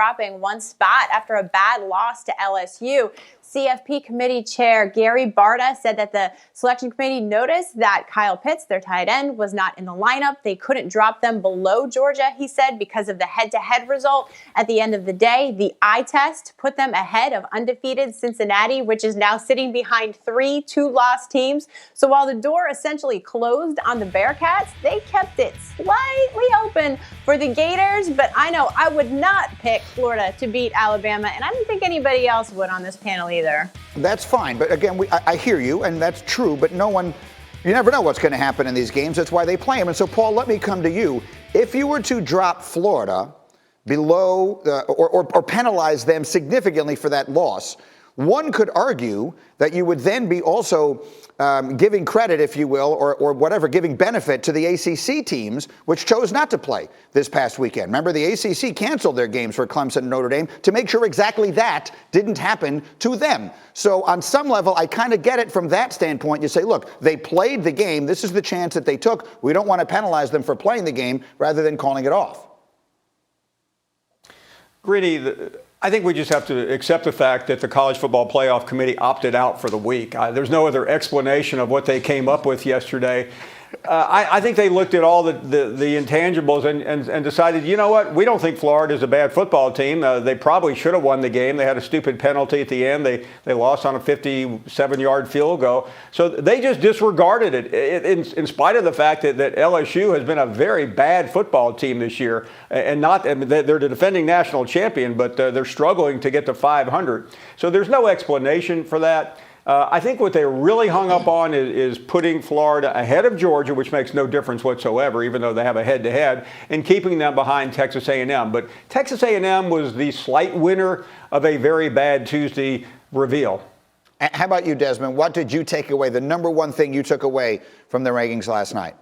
dropping one spot after a bad loss to LSU. CFP committee chair Gary Barta said that the selection committee noticed that Kyle Pitts, their tight end, was not in the lineup. They couldn't drop them below Georgia, he said, because of the head-to-head result. At the end of the day, the eye test put them ahead of undefeated Cincinnati, which is now sitting behind 3 two-loss teams. So while the door essentially closed on the Bearcats, they kept it slightly open for the Gators. But I know I would not pick Florida to beat Alabama, and I don't think anybody else would on this panel either. That's fine. But again, I hear you, and that's true. But you never know what's going to happen in these games. That's why they play them. And so, Paul, let me come to you. If you were to drop Florida below or penalize them significantly for that loss, one could argue that you would then be also giving credit, if you will, or whatever, giving benefit to the ACC teams, which chose not to play this past weekend. Remember, the ACC canceled their games for Clemson and Notre Dame to make sure exactly that didn't happen to them. So on some level, I kind of get it from that standpoint. You say, look, they played the game. This is the chance that they took. We don't want to penalize them for playing the game rather than calling it off. Greedy, I think we just have to accept the fact that the College Football Playoff Committee opted out for the week. There's no other explanation of what they came up with yesterday. I think they looked at all the intangibles and decided, you know what, we don't think Florida is a bad football team. They probably should have won the game. They had a stupid penalty at the end. They lost on a 57-yard field goal. So they just disregarded it in spite of the fact that LSU has been a very bad football team this year. And they're the defending national champion, but they're struggling to get to 500. So there's no explanation for that. I think what they're really hung up on is putting Florida ahead of Georgia, which makes no difference whatsoever, even though they have a head-to-head, and keeping them behind Texas A&M. But Texas A&M was the slight winner of a very bad Tuesday reveal. How about you, Desmond? What did you take away, the number one thing you took away from the rankings last night?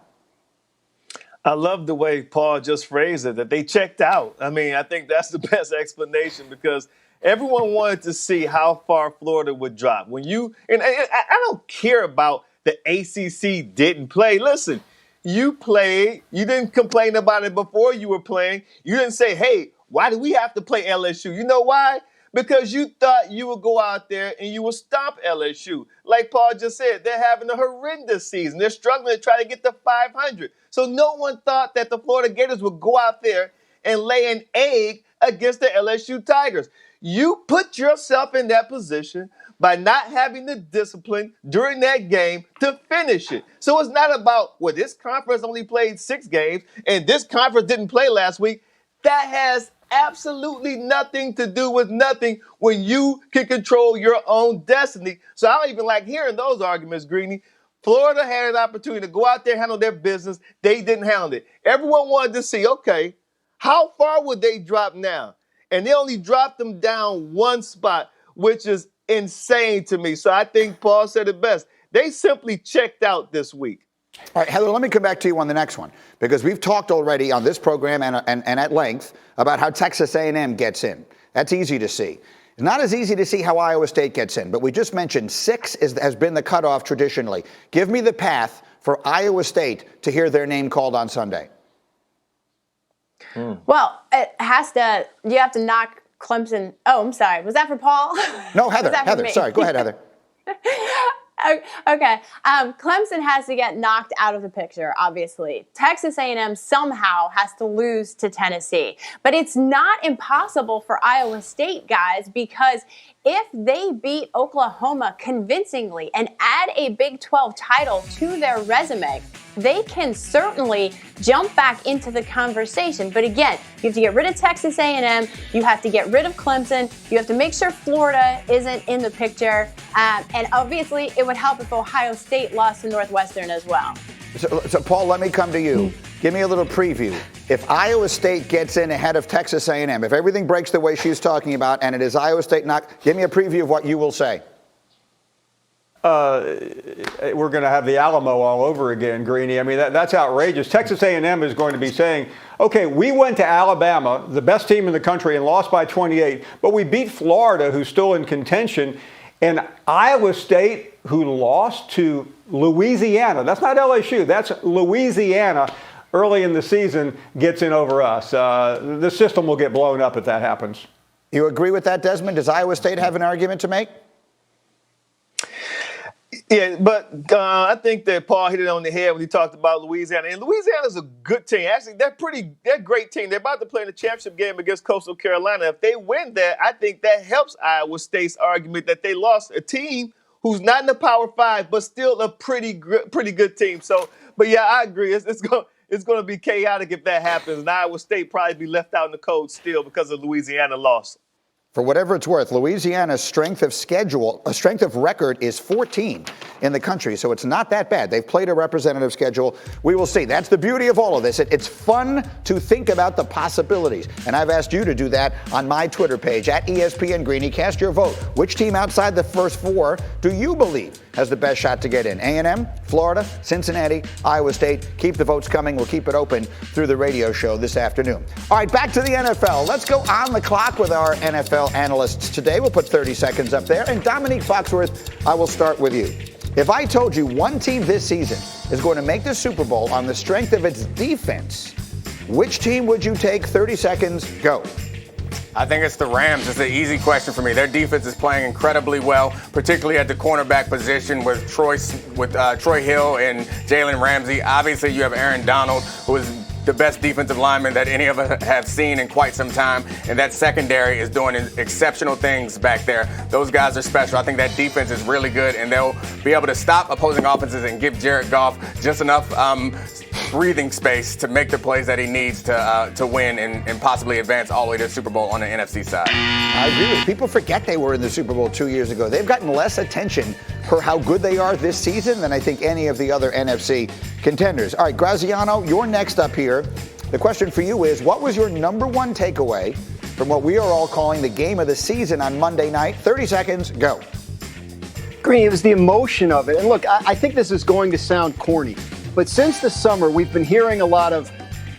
I love the way Paul just phrased it, that they checked out. I mean, I think that's the best explanation because everyone wanted to see how far Florida would drop. And I don't care about the ACC didn't play. Listen, you played. You didn't complain about it before you were playing. You didn't say, hey, why do we have to play LSU? You know why? Because you thought you would go out there and you would stomp LSU. Like Paul just said, they're having a horrendous season. They're struggling to try to get to 500. So no one thought that the Florida Gators would go out there and lay an egg against the LSU Tigers. You put yourself in that position by not having the discipline during that game to finish it. So it's not about, well, this conference only played 6 games and this conference didn't play last week. That has absolutely nothing to do with nothing when you can control your own destiny. So I don't even like hearing those arguments, Greeny. Florida had an opportunity to go out there and handle their business. They didn't handle it. Everyone wanted to see, okay, how far would they drop now? And they only dropped them down one spot, which is insane to me. So I think Paul said it best. They simply checked out this week. All right, Heather, let me come back to you on the next one, because we've talked already on this program and at length about how Texas A&M gets in. That's easy to see. It's not as easy to see how Iowa State gets in, but we just mentioned 6 has been the cutoff traditionally. Give me the path for Iowa State to hear their name called on Sunday. Well, you have to knock Clemson. Oh, I'm sorry. Was that for Paul? No, Heather. Sorry. Go ahead, Heather. Okay. Clemson has to get knocked out of the picture, obviously. Texas A&M somehow has to lose to Tennessee. But it's not impossible for Iowa State, guys, because if they beat Oklahoma convincingly and add a Big 12 title to their resume, they can certainly jump back into the conversation. But again, you have to get rid of Texas A&M. You have to get rid of Clemson. You have to make sure Florida isn't in the picture. And obviously, it would help if Ohio State lost to Northwestern as well. So Paul, let me come to you. Give me a little preview. If Iowa State gets in ahead of Texas A&M, if everything breaks the way she's talking about, and it is Iowa State knocked, give me a preview of what you will say. We're going to have the Alamo all over again, Greeny. I mean, that's outrageous. Texas A&M is going to be saying, okay, we went to Alabama, the best team in the country, and lost by 28, but we beat Florida, who's still in contention, and Iowa State, who lost to Louisiana. That's not LSU. That's Louisiana. Early in the season, gets in over us. The system will get blown up if that happens. You agree with that, Desmond? Does Iowa State have an argument to make? Yeah, but I think that Paul hit it on the head when he talked about Louisiana. And Louisiana's a good team. Actually, they're a great team. They're about to play in the championship game against Coastal Carolina. If they win that, I think that helps Iowa State's argument that they lost a team who's not in the Power Five, but still a pretty good team. So, but yeah, I agree. It's going to be chaotic if that happens. And Iowa State probably be left out in the cold still because of Louisiana loss. For whatever it's worth, Louisiana's strength of record is 14 in the country, so it's not that bad. They've played a representative schedule. We will see. That's the beauty of all of this. It's fun to think about the possibilities, and I've asked you to do that on my Twitter page, at ESPN Greeny. Cast your vote. Which team outside the first four do you believe has the best shot to get in? A&M, Florida, Cincinnati, Iowa State. Keep the votes coming. We'll keep it open through the radio show this afternoon. All right, back to the NFL. Let's go on the clock with our NFL analysts today. We'll put 30 seconds up there. And Dominique Foxworth, I will start with you. If I told you one team this season is going to make the Super Bowl on the strength of its defense, which team would you take? 30 seconds, go. I think it's the Rams. It's an easy question for me. Their defense is playing incredibly well, particularly at the cornerback position with Troy Hill and Jalen Ramsey. Obviously, you have Aaron Donald, who is the best defensive lineman that any of us have seen in quite some time. And that secondary is doing exceptional things back there. Those guys are special. I think that defense is really good, and they'll be able to stop opposing offenses and give Jared Goff just enough breathing space to make the plays that he needs to win and possibly advance all the way to the Super Bowl on the NFC side. I agree with you. People forget they were in the Super Bowl 2 years ago. They've gotten less attention for how good they are this season than I think any of the other NFC contenders. All right, Graziano, you're next up here. The question for you is, what was your number one takeaway from what we are all calling the game of the season on Monday night? 30 seconds, go. Green, it was the emotion of it. And look, I think this is going to sound corny, but since the summer, we've been hearing a lot of,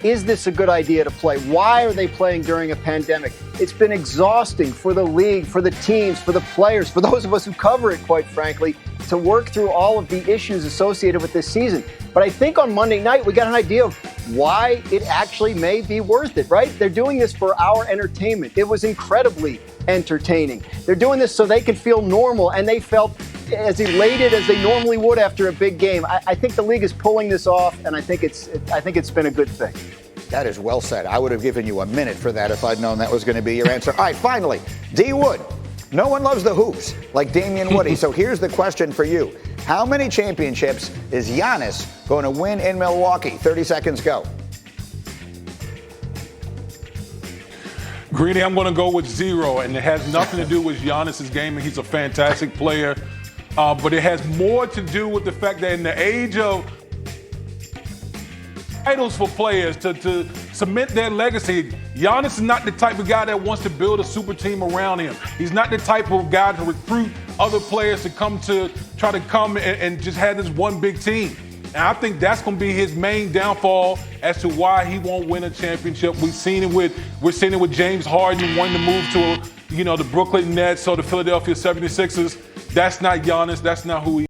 is this a good idea to play? Why are they playing during a pandemic? It's been exhausting for the league, for the teams, for the players, for those of us who cover it, quite frankly, to work through all of the issues associated with this season. But I think on Monday night, we got an idea of why it actually may be worth it, right? They're doing this for our entertainment. It was incredibly entertaining. They're doing this so they can feel normal, and they felt as elated as they normally would after a big game. I think the league is pulling this off, and I think it's been a good thing. That is well said. I would have given you a minute for that if I'd known that was going to be your answer. All right, finally, D. Wood. No one loves the hoops like Damian Woody. So here's the question for you. How many championships is Giannis going to win in Milwaukee? 30 seconds, go. Greeny, I'm going to go with 0, and it has nothing to do with Giannis's game, and he's a fantastic player. But it has more to do with the fact that in the age of titles for players to cement their legacy, Giannis is not the type of guy that wants to build a super team around him. He's not the type of guy to recruit other players to try to come and just have this one big team. And I think that's going to be his main downfall as to why he won't win a championship. We're seeing it with James Harden wanting to move to the Brooklyn Nets or the Philadelphia 76ers. That's not Giannis. That's not who he is.